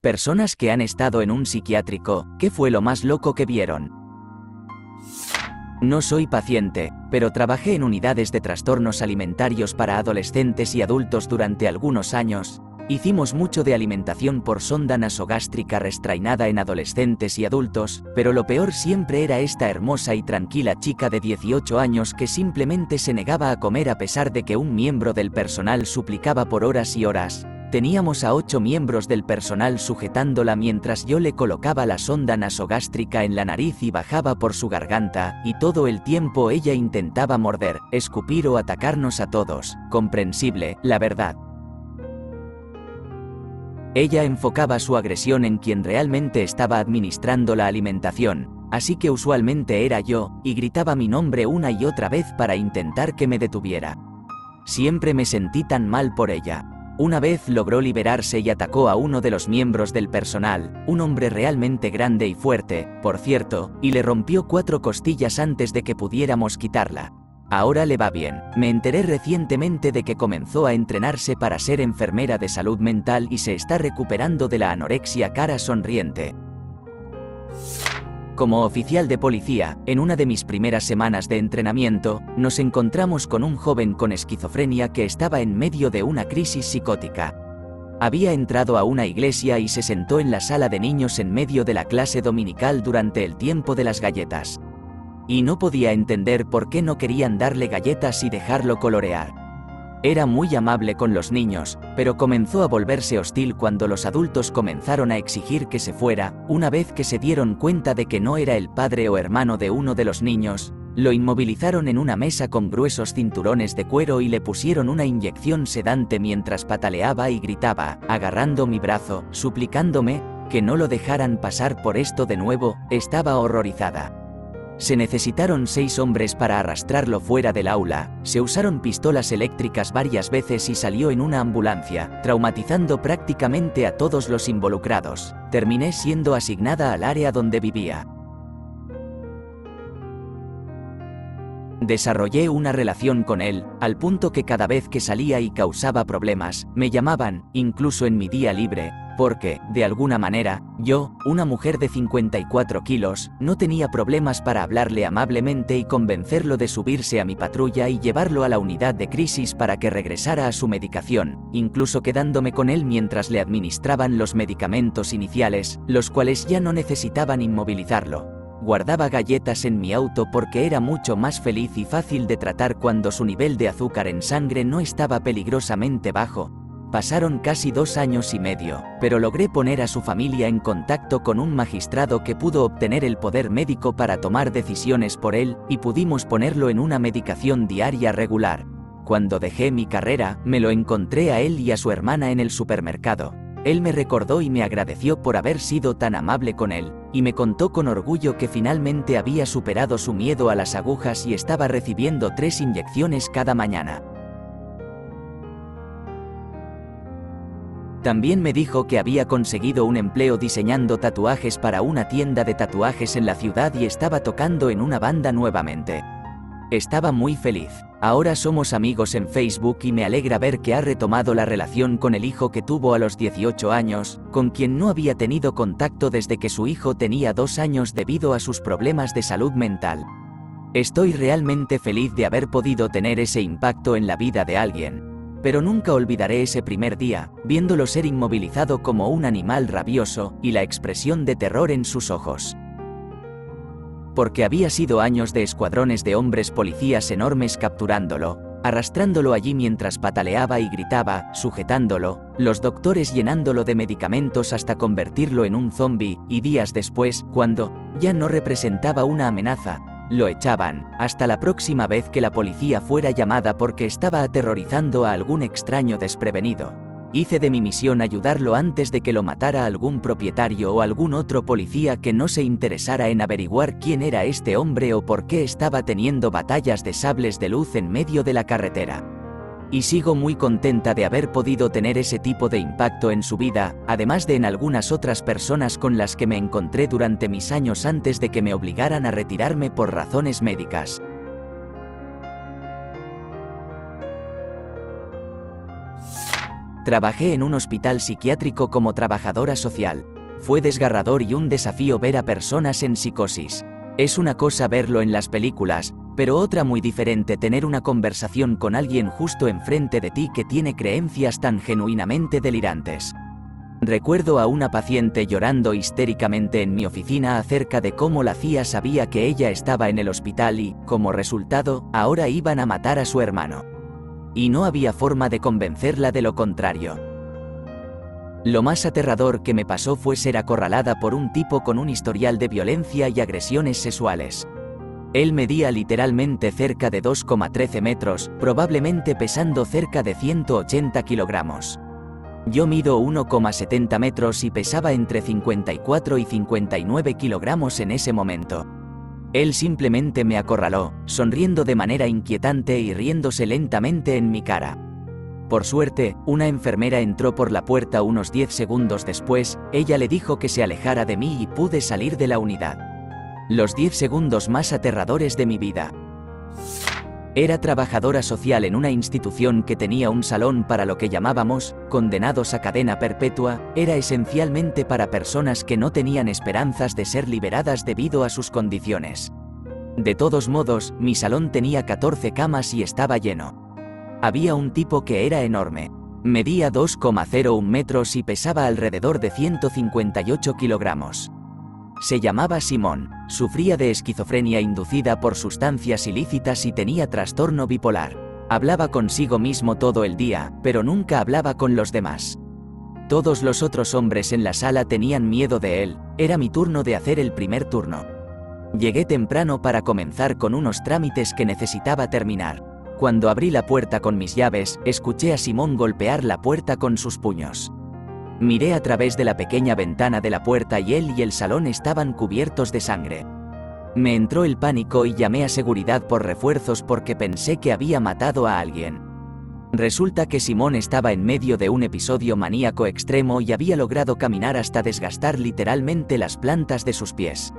Personas que han estado en un psiquiátrico, ¿qué fue lo más loco que vieron? No soy paciente, pero trabajé en unidades de trastornos alimentarios para adolescentes y adultos durante algunos años. Hicimos mucho de alimentación por sonda nasogástrica restrainada en adolescentes y adultos, pero lo peor siempre era esta hermosa y tranquila chica de 18 años que simplemente se negaba a comer a pesar de que un miembro del personal suplicaba por horas y horas. Teníamos a 8 miembros del personal sujetándola mientras yo le colocaba la sonda nasogástrica en la nariz y bajaba por su garganta, y todo el tiempo ella intentaba morder, escupir o atacarnos a todos. Comprensible, la verdad. Ella enfocaba su agresión en quien realmente estaba administrando la alimentación, así que usualmente era yo, y gritaba mi nombre una y otra vez para intentar que me detuviera. Siempre me sentí tan mal por ella. Una vez logró liberarse y atacó a uno de los miembros del personal, un hombre realmente grande y fuerte, por cierto, y le rompió 4 costillas antes de que pudiéramos quitarla. Ahora le va bien. Me enteré recientemente de que comenzó a entrenarse para ser enfermera de salud mental y se está recuperando de la anorexia cara sonriente. Como oficial de policía, en una de mis primeras semanas de entrenamiento, nos encontramos con un joven con esquizofrenia que estaba en medio de una crisis psicótica. Había entrado a una iglesia y se sentó en la sala de niños en medio de la clase dominical durante el tiempo de las galletas. Y no podía entender por qué no querían darle galletas y dejarlo colorear. Era muy amable con los niños, pero comenzó a volverse hostil cuando los adultos comenzaron a exigir que se fuera. Una vez que se dieron cuenta de que no era el padre o hermano de uno de los niños, lo inmovilizaron en una mesa con gruesos cinturones de cuero y le pusieron una inyección sedante mientras pataleaba y gritaba, agarrando mi brazo, suplicándome que no lo dejaran pasar por esto de nuevo. Estaba horrorizada. Se necesitaron 6 hombres para arrastrarlo fuera del aula, se usaron pistolas eléctricas varias veces y salió en una ambulancia, traumatizando prácticamente a todos los involucrados. Terminé siendo asignada al área donde vivía. Desarrollé una relación con él, al punto que cada vez que salía y causaba problemas, me llamaban, incluso en mi día libre, porque, de alguna manera, yo, una mujer de 54 kilos, no tenía problemas para hablarle amablemente y convencerlo de subirse a mi patrulla y llevarlo a la unidad de crisis para que regresara a su medicación, incluso quedándome con él mientras le administraban los medicamentos iniciales, los cuales ya no necesitaban inmovilizarlo. Guardaba galletas en mi auto porque era mucho más feliz y fácil de tratar cuando su nivel de azúcar en sangre no estaba peligrosamente bajo. Pasaron casi 2 años y medio, pero logré poner a su familia en contacto con un magistrado que pudo obtener el poder médico para tomar decisiones por él, y pudimos ponerlo en una medicación diaria regular. Cuando dejé mi carrera, me lo encontré a él y a su hermana en el supermercado. Él me recordó y me agradeció por haber sido tan amable con él, y me contó con orgullo que finalmente había superado su miedo a las agujas y estaba recibiendo 3 inyecciones cada mañana. También me dijo que había conseguido un empleo diseñando tatuajes para una tienda de tatuajes en la ciudad y estaba tocando en una banda nuevamente. Estaba muy feliz. Ahora somos amigos en Facebook y me alegra ver que ha retomado la relación con el hijo que tuvo a los 18 años, con quien no había tenido contacto desde que su hijo tenía 2 años debido a sus problemas de salud mental. Estoy realmente feliz de haber podido tener ese impacto en la vida de alguien. Pero nunca olvidaré ese primer día, viéndolo ser inmovilizado como un animal rabioso, y la expresión de terror en sus ojos. Porque había sido años de escuadrones de hombres policías enormes capturándolo, arrastrándolo allí mientras pataleaba y gritaba, sujetándolo, los doctores llenándolo de medicamentos hasta convertirlo en un zombi, y días después, cuando ya no representaba una amenaza, lo echaban, hasta la próxima vez que la policía fuera llamada porque estaba aterrorizando a algún extraño desprevenido. Hice de mi misión ayudarlo antes de que lo matara algún propietario o algún otro policía que no se interesara en averiguar quién era este hombre o por qué estaba teniendo batallas de sables de luz en medio de la carretera. Y sigo muy contenta de haber podido tener ese tipo de impacto en su vida, además de en algunas otras personas con las que me encontré durante mis años antes de que me obligaran a retirarme por razones médicas. Trabajé en un hospital psiquiátrico como trabajadora social. Fue desgarrador y un desafío ver a personas en psicosis. Es una cosa verlo en las películas, pero otra muy diferente tener una conversación con alguien justo enfrente de ti que tiene creencias tan genuinamente delirantes. Recuerdo a una paciente llorando histéricamente en mi oficina acerca de cómo la CIA sabía que ella estaba en el hospital y, como resultado, ahora iban a matar a su hermano. Y no había forma de convencerla de lo contrario. Lo más aterrador que me pasó fue ser acorralada por un tipo con un historial de violencia y agresiones sexuales. Él medía literalmente cerca de 2,13 metros, probablemente pesando cerca de 180 kilogramos. Yo mido 1,70 metros y pesaba entre 54 y 59 kilogramos en ese momento. Él simplemente me acorraló, sonriendo de manera inquietante y riéndose lentamente en mi cara. Por suerte, una enfermera entró por la puerta unos 10 segundos después, ella le dijo que se alejara de mí y pude salir de la unidad. Los 10 segundos más aterradores de mi vida. Era trabajadora social en una institución que tenía un salón para lo que llamábamos condenados a cadena perpetua. Era esencialmente para personas que no tenían esperanzas de ser liberadas debido a sus condiciones. De todos modos, mi salón tenía 14 camas y estaba lleno. Había un tipo que era enorme. Medía 2,01 metros y pesaba alrededor de 158 kilogramos. Se llamaba Simón, sufría de esquizofrenia inducida por sustancias ilícitas y tenía trastorno bipolar. Hablaba consigo mismo todo el día, pero nunca hablaba con los demás. Todos los otros hombres en la sala tenían miedo de él. Era mi turno de hacer el primer turno. Llegué temprano para comenzar con unos trámites que necesitaba terminar. Cuando abrí la puerta con mis llaves, escuché a Simón golpear la puerta con sus puños. Miré a través de la pequeña ventana de la puerta y él y el salón estaban cubiertos de sangre. Me entró el pánico y llamé a seguridad por refuerzos porque pensé que había matado a alguien. Resulta que Simón estaba en medio de un episodio maníaco extremo y había logrado caminar hasta desgastar literalmente las plantas de sus pies.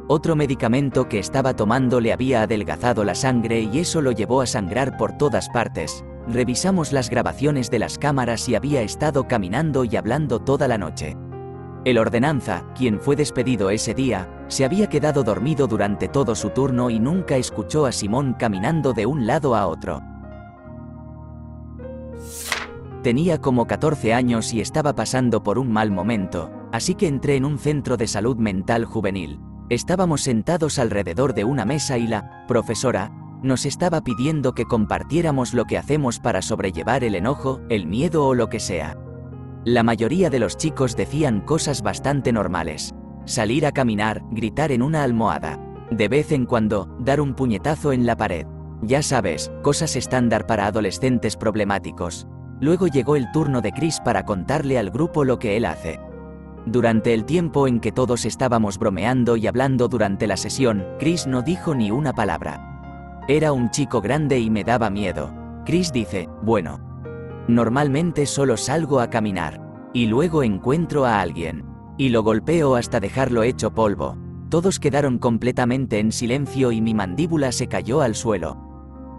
Otro medicamento que estaba tomando le había adelgazado la sangre y eso lo llevó a sangrar por todas partes. Revisamos las grabaciones de las cámaras y había estado caminando y hablando toda la noche. El ordenanza, quien fue despedido ese día, se había quedado dormido durante todo su turno y nunca escuchó a Simón caminando de un lado a otro. Tenía como 14 años y estaba pasando por un mal momento, así que entré en un centro de salud mental juvenil. Estábamos sentados alrededor de una mesa y la profesora nos estaba pidiendo que compartiéramos lo que hacemos para sobrellevar el enojo, el miedo o lo que sea. La mayoría de los chicos decían cosas bastante normales. Salir a caminar, gritar en una almohada. De vez en cuando, dar un puñetazo en la pared. Ya sabes, cosas estándar para adolescentes problemáticos. Luego llegó el turno de Chris para contarle al grupo lo que él hace. Durante el tiempo en que todos estábamos bromeando y hablando durante la sesión, Chris no dijo ni una palabra. Era un chico grande y me daba miedo. Chris dice, bueno, normalmente solo salgo a caminar. Y luego encuentro a alguien. Y lo golpeo hasta dejarlo hecho polvo. Todos quedaron completamente en silencio y mi mandíbula se cayó al suelo.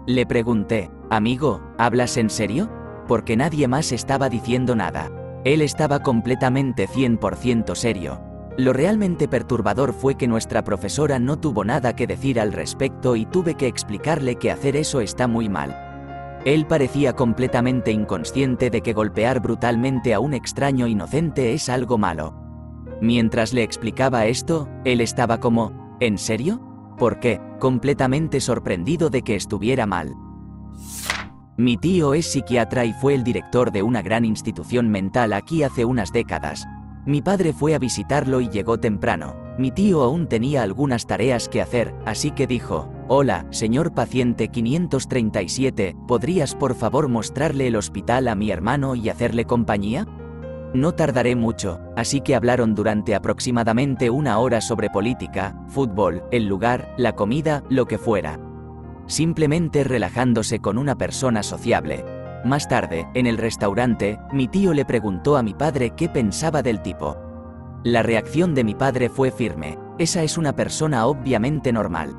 Le pregunté, amigo, ¿hablas en serio? Porque nadie más estaba diciendo nada. Él estaba completamente 100% serio. Lo realmente perturbador fue que nuestra profesora no tuvo nada que decir al respecto y tuve que explicarle que hacer eso está muy mal. Él parecía completamente inconsciente de que golpear brutalmente a un extraño inocente es algo malo. Mientras le explicaba esto, él estaba como, ¿en serio? ¿Por qué? Completamente sorprendido de que estuviera mal. Mi tío es psiquiatra y fue el director de una gran institución mental aquí hace unas décadas. Mi padre fue a visitarlo y llegó temprano. Mi tío aún tenía algunas tareas que hacer, así que dijo, hola, señor paciente 537, ¿podrías por favor mostrarle el hospital a mi hermano y hacerle compañía? No tardaré mucho, así que hablaron durante aproximadamente una hora sobre política, fútbol, el lugar, la comida, lo que fuera. Simplemente relajándose con una persona sociable. Más tarde, en el restaurante, mi tío le preguntó a mi padre qué pensaba del tipo. La reacción de mi padre fue firme, esa es una persona obviamente normal.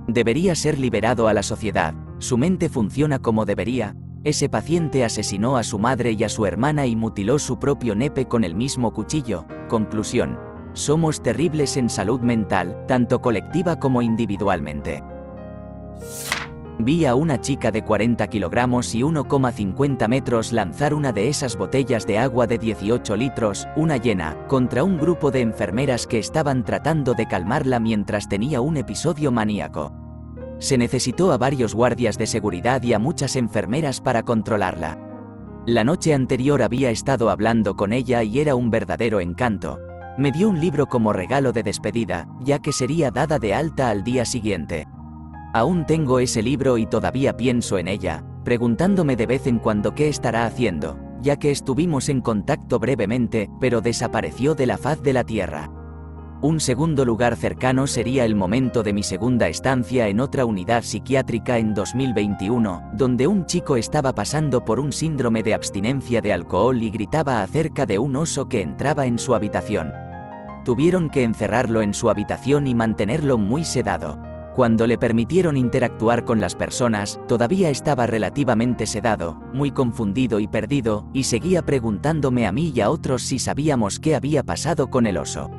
Debería ser liberado a la sociedad, su mente funciona como debería. Ese paciente asesinó a su madre y a su hermana y mutiló su propio nepe con el mismo cuchillo. Conclusión. Somos terribles en salud mental, tanto colectiva como individualmente. Vi a una chica de 40 kilogramos y 1,50 metros lanzar una de esas botellas de agua de 18 litros, una llena, contra un grupo de enfermeras que estaban tratando de calmarla mientras tenía un episodio maníaco. Se necesitó a varios guardias de seguridad y a muchas enfermeras para controlarla. La noche anterior había estado hablando con ella y era un verdadero encanto. Me dio un libro como regalo de despedida, ya que sería dada de alta al día siguiente. Aún tengo ese libro y todavía pienso en ella, preguntándome de vez en cuando qué estará haciendo, ya que estuvimos en contacto brevemente, pero desapareció de la faz de la tierra. Un segundo lugar cercano sería el momento de mi segunda estancia en otra unidad psiquiátrica en 2021, donde un chico estaba pasando por un síndrome de abstinencia de alcohol y gritaba acerca de un oso que entraba en su habitación. Tuvieron que encerrarlo en su habitación y mantenerlo muy sedado. Cuando le permitieron interactuar con las personas, todavía estaba relativamente sedado, muy confundido y perdido, y seguía preguntándome a mí y a otros si sabíamos qué había pasado con el oso.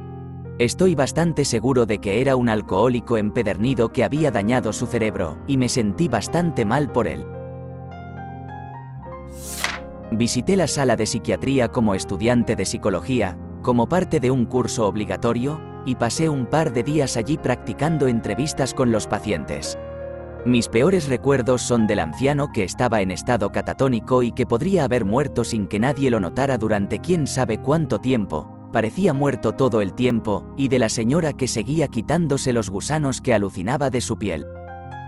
Estoy bastante seguro de que era un alcohólico empedernido que había dañado su cerebro, y me sentí bastante mal por él. Visité la sala de psiquiatría como estudiante de psicología, como parte de un curso obligatorio, y pasé un par de días allí practicando entrevistas con los pacientes. Mis peores recuerdos son del anciano que estaba en estado catatónico y que podría haber muerto sin que nadie lo notara durante quién sabe cuánto tiempo, parecía muerto todo el tiempo, y de la señora que seguía quitándose los gusanos que alucinaba de su piel.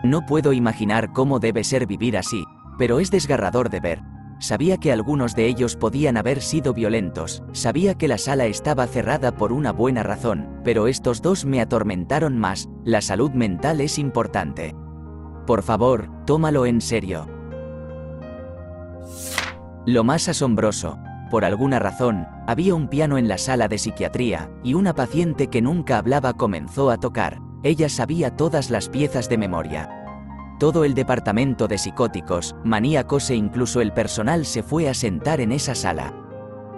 No puedo imaginar cómo debe ser vivir así, pero es desgarrador de ver. Sabía que algunos de ellos podían haber sido violentos, sabía que la sala estaba cerrada por una buena razón, pero estos dos me atormentaron más. La salud mental es importante. Por favor, tómalo en serio. Lo más asombroso, por alguna razón, había un piano en la sala de psiquiatría, y una paciente que nunca hablaba comenzó a tocar. Ella sabía todas las piezas de memoria. Todo el departamento de psicóticos, maníacos e incluso el personal se fue a sentar en esa sala.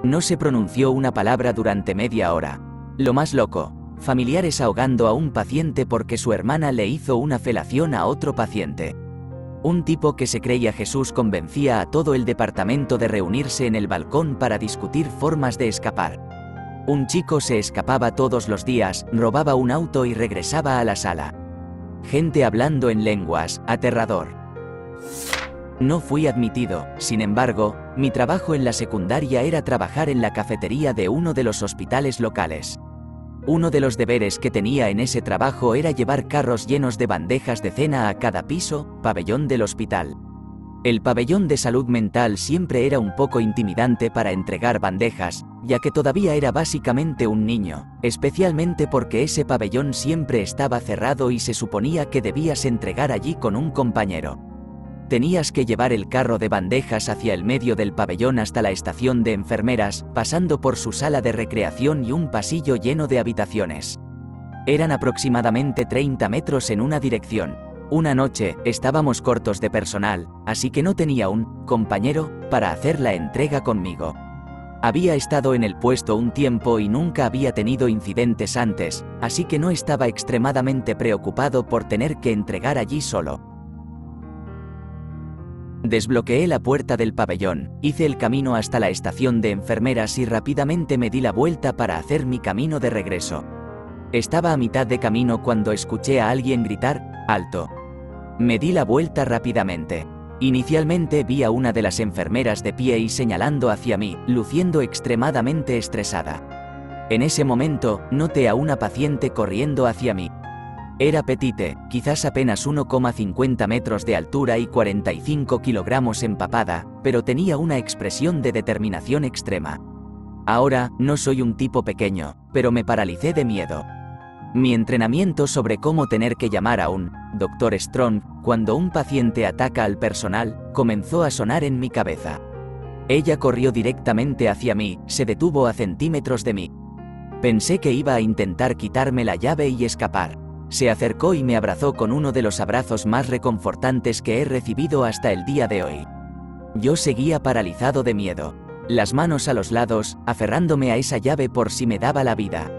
No se pronunció una palabra durante media hora. Lo más loco, familiares ahogando a un paciente porque su hermana le hizo una felación a otro paciente. Un tipo que se creía Jesús convencía a todo el departamento de reunirse en el balcón para discutir formas de escapar. Un chico se escapaba todos los días, robaba un auto y regresaba a la sala. Gente hablando en lenguas, aterrador. No fui admitido, sin embargo, mi trabajo en la secundaria era trabajar en la cafetería de uno de los hospitales locales. Uno de los deberes que tenía en ese trabajo era llevar carros llenos de bandejas de cena a cada piso, pabellón del hospital. El pabellón de salud mental siempre era un poco intimidante para entregar bandejas, ya que todavía era básicamente un niño, especialmente porque ese pabellón siempre estaba cerrado y se suponía que debías entregar allí con un compañero. Tenías que llevar el carro de bandejas hacia el medio del pabellón hasta la estación de enfermeras, pasando por su sala de recreación y un pasillo lleno de habitaciones. Eran aproximadamente 30 metros en una dirección. Una noche, estábamos cortos de personal, así que no tenía un compañero para hacer la entrega conmigo. Había estado en el puesto un tiempo y nunca había tenido incidentes antes, así que no estaba extremadamente preocupado por tener que entregar allí solo. Desbloqueé la puerta del pabellón, hice el camino hasta la estación de enfermeras y rápidamente me di la vuelta para hacer mi camino de regreso. Estaba a mitad de camino cuando escuché a alguien gritar, ¡alto! Me di la vuelta rápidamente. Inicialmente vi a una de las enfermeras de pie y señalando hacia mí, luciendo extremadamente estresada. En ese momento, noté a una paciente corriendo hacia mí. Era petite, quizás apenas 1,50 metros de altura y 45 kilogramos empapada, pero tenía una expresión de determinación extrema. Ahora, no soy un tipo pequeño, pero me paralicé de miedo. Mi entrenamiento sobre cómo tener que llamar a un Dr. Strong cuando un paciente ataca al personal comenzó a sonar en mi cabeza. Ella corrió directamente hacia mí, se detuvo a centímetros de mí. Pensé que iba a intentar quitarme la llave y escapar. Se acercó y me abrazó con uno de los abrazos más reconfortantes que he recibido hasta el día de hoy. Yo seguía paralizado de miedo, las manos a los lados, aferrándome a esa llave por si me daba la vida.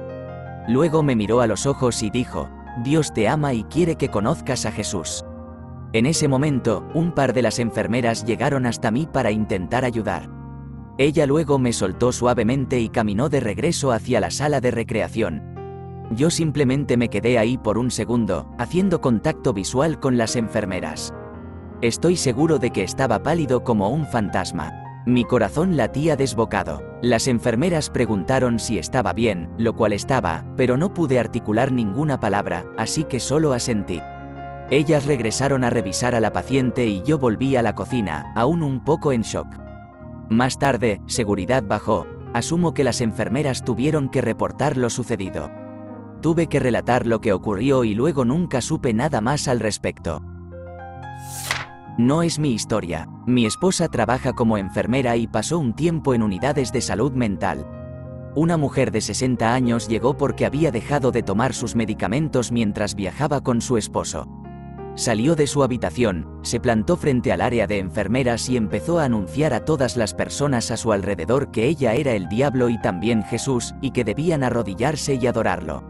Luego me miró a los ojos y dijo: Dios te ama y quiere que conozcas a Jesús. En ese momento, un par de las enfermeras llegaron hasta mí para intentar ayudar. Ella luego me soltó suavemente y caminó de regreso hacia la sala de recreación. Yo simplemente me quedé ahí por un segundo, haciendo contacto visual con las enfermeras. Estoy seguro de que estaba pálido como un fantasma. Mi corazón latía desbocado. Las enfermeras preguntaron si estaba bien, lo cual estaba, pero no pude articular ninguna palabra, así que solo asentí. Ellas regresaron a revisar a la paciente y yo volví a la cocina, aún un poco en shock. Más tarde, seguridad bajó. Asumo que las enfermeras tuvieron que reportar lo sucedido. Tuve que relatar lo que ocurrió y luego nunca supe nada más al respecto. No es mi historia. Mi esposa trabaja como enfermera y pasó un tiempo en unidades de salud mental. Una mujer de 60 años llegó porque había dejado de tomar sus medicamentos mientras viajaba con su esposo. Salió de su habitación, se plantó frente al área de enfermeras y empezó a anunciar a todas las personas a su alrededor que ella era el diablo y también Jesús, y que debían arrodillarse y adorarlo.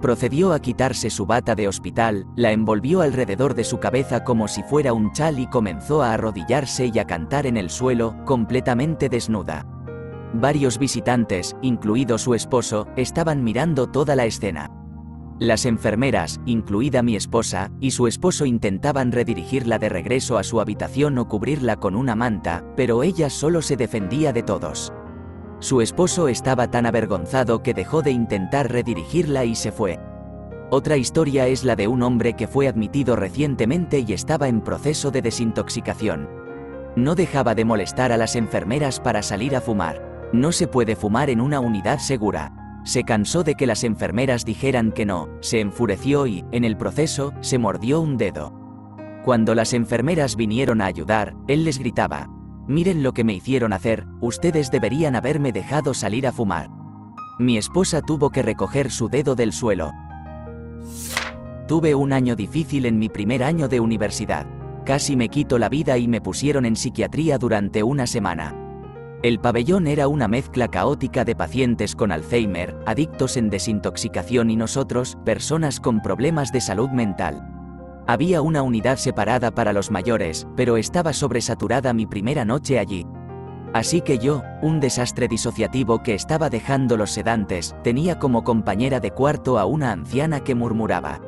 Procedió a quitarse su bata de hospital, la envolvió alrededor de su cabeza como si fuera un chal y comenzó a arrodillarse y a cantar en el suelo, completamente desnuda. Varios visitantes, incluido su esposo, estaban mirando toda la escena. Las enfermeras, incluida mi esposa, y su esposo intentaban redirigirla de regreso a su habitación o cubrirla con una manta, pero ella solo se defendía de todos. Su esposo estaba tan avergonzado que dejó de intentar redirigirla y se fue. Otra historia es la de un hombre que fue admitido recientemente y estaba en proceso de desintoxicación. No dejaba de molestar a las enfermeras para salir a fumar. No se puede fumar en una unidad segura. Se cansó de que las enfermeras dijeran que no, se enfureció y, en el proceso, se mordió un dedo. Cuando las enfermeras vinieron a ayudar, él les gritaba: «Miren lo que me hicieron hacer, ustedes deberían haberme dejado salir a fumar». Mi esposa tuvo que recoger su dedo del suelo. Tuve un año difícil en mi primer año de universidad. Casi me quito la vida y me pusieron en psiquiatría durante una semana. El pabellón era una mezcla caótica de pacientes con Alzheimer, adictos en desintoxicación y nosotros, personas con problemas de salud mental. Había una unidad separada para los mayores, pero estaba sobresaturada mi primera noche allí. Así que yo, un desastre disociativo que estaba dejando los sedantes, tenía como compañera de cuarto a una anciana que murmuraba.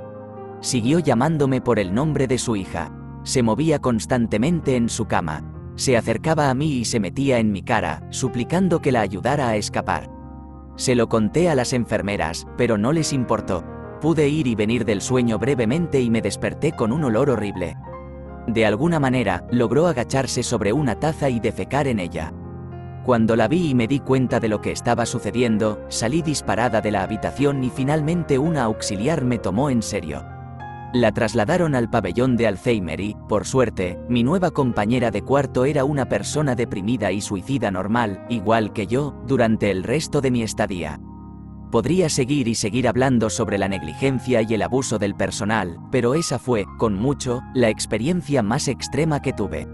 Siguió llamándome por el nombre de su hija. Se movía constantemente en su cama. Se acercaba a mí y se metía en mi cara, suplicando que la ayudara a escapar. Se lo conté a las enfermeras, pero no les importó. Pude ir y venir del sueño brevemente y me desperté con un olor horrible. De alguna manera, logró agacharse sobre una taza y defecar en ella. Cuando la vi y me di cuenta de lo que estaba sucediendo, salí disparada de la habitación y finalmente una auxiliar me tomó en serio. La trasladaron al pabellón de Alzheimer y, por suerte, mi nueva compañera de cuarto era una persona deprimida y suicida normal, igual que yo, durante el resto de mi estadía. Podría seguir hablando sobre la negligencia y el abuso del personal, pero esa fue, con mucho, la experiencia más extrema que tuve.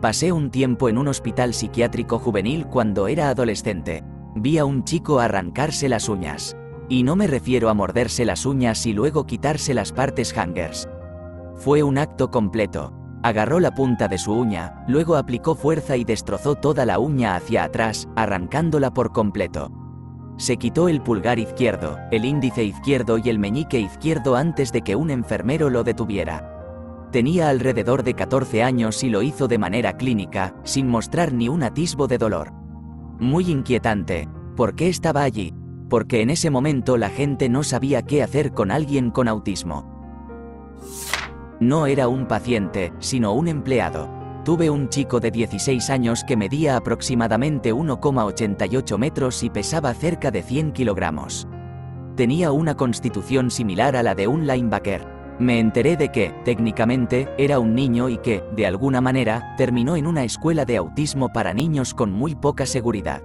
Pasé un tiempo en un hospital psiquiátrico juvenil cuando era adolescente. Vi a un chico arrancarse las uñas. Y no me refiero a morderse las uñas y luego quitarse las partes hangers. Fue un acto completo. Agarró la punta de su uña, luego aplicó fuerza y destrozó toda la uña hacia atrás, arrancándola por completo. Se quitó el pulgar izquierdo, el índice izquierdo y el meñique izquierdo antes de que un enfermero lo detuviera. Tenía alrededor de 14 años y lo hizo de manera clínica, sin mostrar ni un atisbo de dolor. Muy inquietante. ¿Por qué estaba allí? Porque en ese momento la gente no sabía qué hacer con alguien con autismo. No era un paciente, sino un empleado. Tuve un chico de 16 años que medía aproximadamente 1,88 metros y pesaba cerca de 100 kilogramos. Tenía una constitución similar a la de un linebacker. Me enteré de que, técnicamente, era un niño y que, de alguna manera, terminó en una escuela de autismo para niños con muy poca seguridad.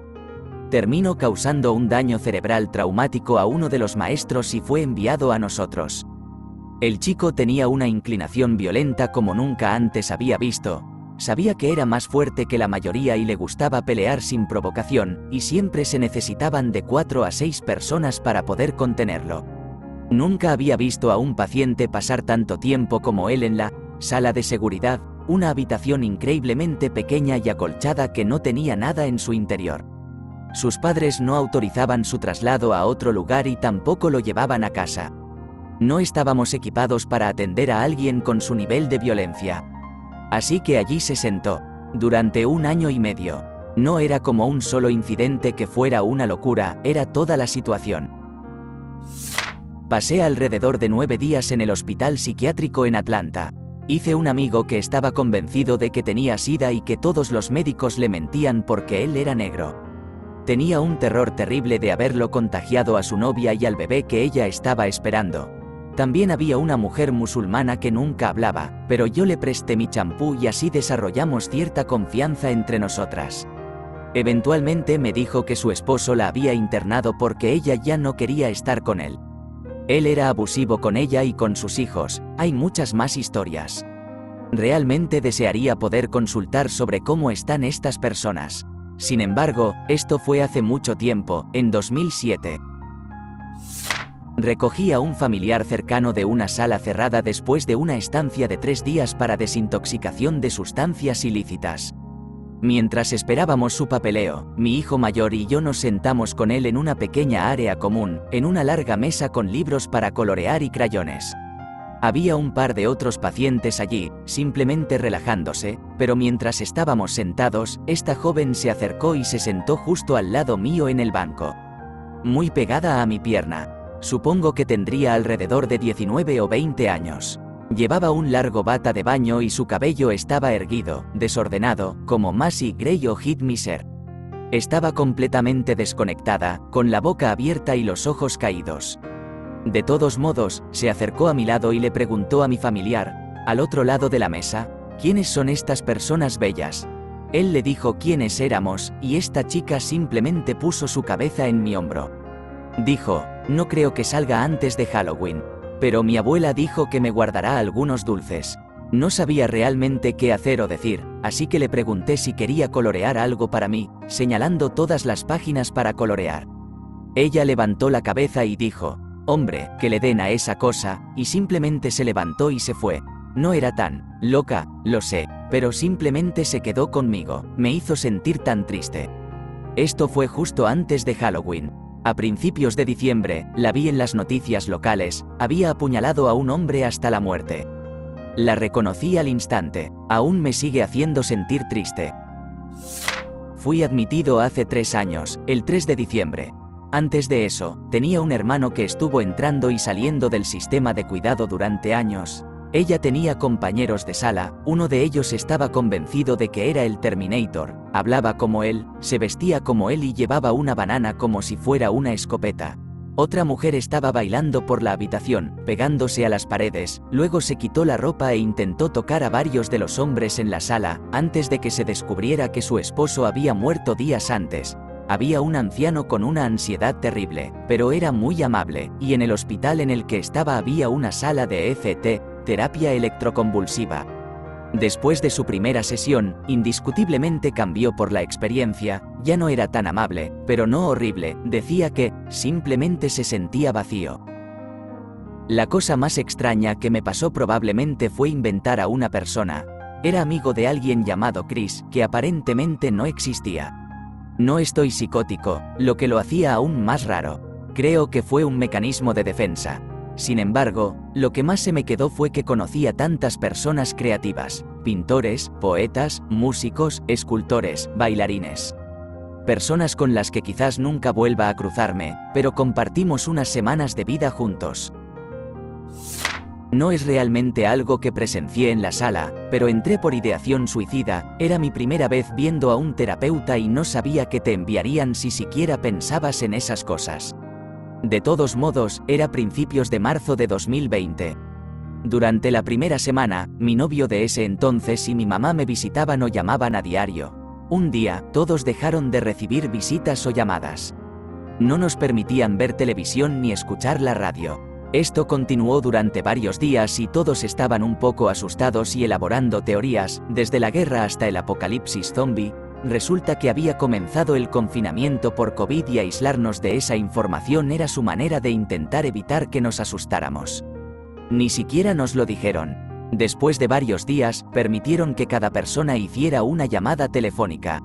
Terminó causando un daño cerebral traumático a uno de los maestros y fue enviado a nosotros. El chico tenía una inclinación violenta como nunca antes había visto. Sabía que era más fuerte que la mayoría y le gustaba pelear sin provocación, y siempre se necesitaban de 4 a 6 personas para poder contenerlo. Nunca había visto a un paciente pasar tanto tiempo como él en la sala de seguridad, una habitación increíblemente pequeña y acolchada que no tenía nada en su interior. Sus padres no autorizaban su traslado a otro lugar y tampoco lo llevaban a casa. No estábamos equipados para atender a alguien con su nivel de violencia. Así que allí se sentó. Durante 1 año y medio. No era como un solo incidente que fuera una locura, era toda la situación. Pasé alrededor de 9 días en el hospital psiquiátrico en Atlanta. Hice un amigo que estaba convencido de que tenía SIDA y que todos los médicos le mentían porque él era negro. Tenía un terror terrible de haberlo contagiado a su novia y al bebé que ella estaba esperando. También había una mujer musulmana que nunca hablaba, pero yo le presté mi champú y así desarrollamos cierta confianza entre nosotras. Eventualmente me dijo que su esposo la había internado porque ella ya no quería estar con él. Él era abusivo con ella y con sus hijos, hay muchas más historias. Realmente desearía poder consultar sobre cómo están estas personas. Sin embargo, esto fue hace mucho tiempo, en 2007. Recogí a un familiar cercano de una sala cerrada después de una estancia de 3 días para desintoxicación de sustancias ilícitas. Mientras esperábamos su papeleo, mi hijo mayor y yo nos sentamos con él en una pequeña área común, en una larga mesa con libros para colorear y crayones. Había un par de otros pacientes allí, simplemente relajándose, pero mientras estábamos sentados, esta joven se acercó y se sentó justo al lado mío en el banco. Muy pegada a mi pierna. Supongo que tendría alrededor de 19 o 20 años. Llevaba un largo bata de baño y su cabello estaba erguido, desordenado, como Macy Gray o Hit Miser. Estaba completamente desconectada, con la boca abierta y los ojos caídos. De todos modos, se acercó a mi lado y le preguntó a mi familiar, al otro lado de la mesa, ¿quiénes son estas personas bellas? Él le dijo quiénes éramos, y esta chica simplemente puso su cabeza en mi hombro. Dijo, no creo que salga antes de Halloween. Pero mi abuela dijo que me guardará algunos dulces. No sabía realmente qué hacer o decir, así que le pregunté si quería colorear algo para mí, señalando todas las páginas para colorear. Ella levantó la cabeza y dijo, hombre, que le den a esa cosa, y simplemente se levantó y se fue. No era tan loca, lo sé, pero simplemente se quedó conmigo, me hizo sentir tan triste. Esto fue justo antes de Halloween. A principios de diciembre, la vi en las noticias locales, había apuñalado a un hombre hasta la muerte. La reconocí al instante, aún me sigue haciendo sentir triste. Fui admitido hace 3 años, el 3 de diciembre. Antes de eso, tenía un hermano que estuvo entrando y saliendo del sistema de cuidado durante años. Ella tenía compañeros de sala, uno de ellos estaba convencido de que era el Terminator, hablaba como él, se vestía como él y llevaba una banana como si fuera una escopeta. Otra mujer estaba bailando por la habitación, pegándose a las paredes, luego se quitó la ropa e intentó tocar a varios de los hombres en la sala, antes de que se descubriera que su esposo había muerto días antes. Había un anciano con una ansiedad terrible, pero era muy amable, y en el hospital en el que estaba había una sala de EFT, terapia electroconvulsiva. Después de su primera sesión, indiscutiblemente cambió por la experiencia, ya no era tan amable, pero no horrible, decía que, simplemente se sentía vacío. La cosa más extraña que me pasó probablemente fue inventar a una persona. Era amigo de alguien llamado Chris, que aparentemente no existía. No estoy psicótico, lo que lo hacía aún más raro. Creo que fue un mecanismo de defensa. Sin embargo, lo que más se me quedó fue que conocí a tantas personas creativas, pintores, poetas, músicos, escultores, bailarines. Personas con las que quizás nunca vuelva a cruzarme, pero compartimos unas semanas de vida juntos. No es realmente algo que presencié en la sala, pero entré por ideación suicida, era mi primera vez viendo a un terapeuta y no sabía que te enviarían si siquiera pensabas en esas cosas. De todos modos, era principios de marzo de 2020. Durante la primera semana, mi novio de ese entonces y mi mamá me visitaban o llamaban a diario. Un día, todos dejaron de recibir visitas o llamadas. No nos permitían ver televisión ni escuchar la radio. Esto continuó durante varios días y todos estaban un poco asustados y elaborando teorías, desde la guerra hasta el apocalipsis zombie. Resulta que había comenzado el confinamiento por COVID y aislarnos de esa información era su manera de intentar evitar que nos asustáramos. Ni siquiera nos lo dijeron. Después de varios días, permitieron que cada persona hiciera una llamada telefónica.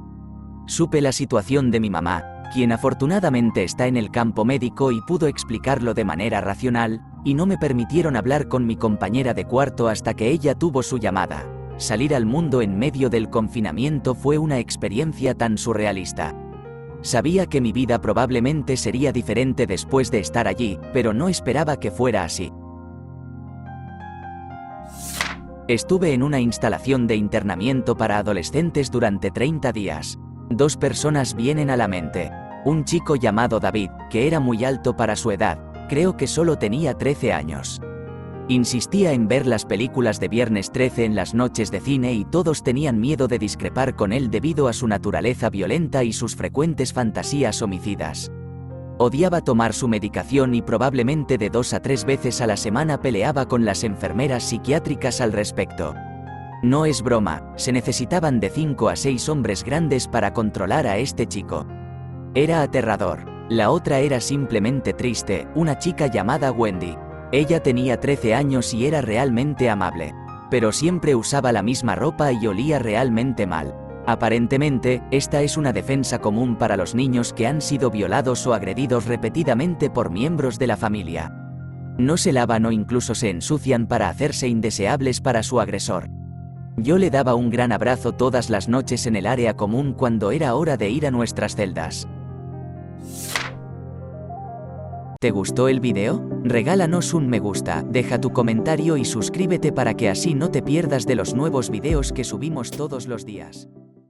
Supe la situación de mi mamá, quien afortunadamente está en el campo médico y pudo explicarlo de manera racional, y no me permitieron hablar con mi compañera de cuarto hasta que ella tuvo su llamada. Salir al mundo en medio del confinamiento fue una experiencia tan surrealista. Sabía que mi vida probablemente sería diferente después de estar allí, pero no esperaba que fuera así. Estuve en una instalación de internamiento para adolescentes durante 30 días. 2 personas vienen a la mente. Un chico llamado David, que era muy alto para su edad, creo que solo tenía 13 años. Insistía en ver las películas de Viernes 13 en las noches de cine y todos tenían miedo de discrepar con él debido a su naturaleza violenta y sus frecuentes fantasías homicidas. Odiaba tomar su medicación y probablemente de 2 a 3 veces a la semana peleaba con las enfermeras psiquiátricas al respecto. No es broma, se necesitaban de 5 a 6 hombres grandes para controlar a este chico. Era aterrador. La otra era simplemente triste, una chica llamada Wendy. Ella tenía 13 años y era realmente amable. Pero siempre usaba la misma ropa y olía realmente mal. Aparentemente, esta es una defensa común para los niños que han sido violados o agredidos repetidamente por miembros de la familia. No se lavan o incluso se ensucian para hacerse indeseables para su agresor. Yo le daba un gran abrazo todas las noches en el área común cuando era hora de ir a nuestras celdas. ¿Te gustó el video? Regálanos un me gusta, deja tu comentario y suscríbete para que así no te pierdas de los nuevos videos que subimos todos los días.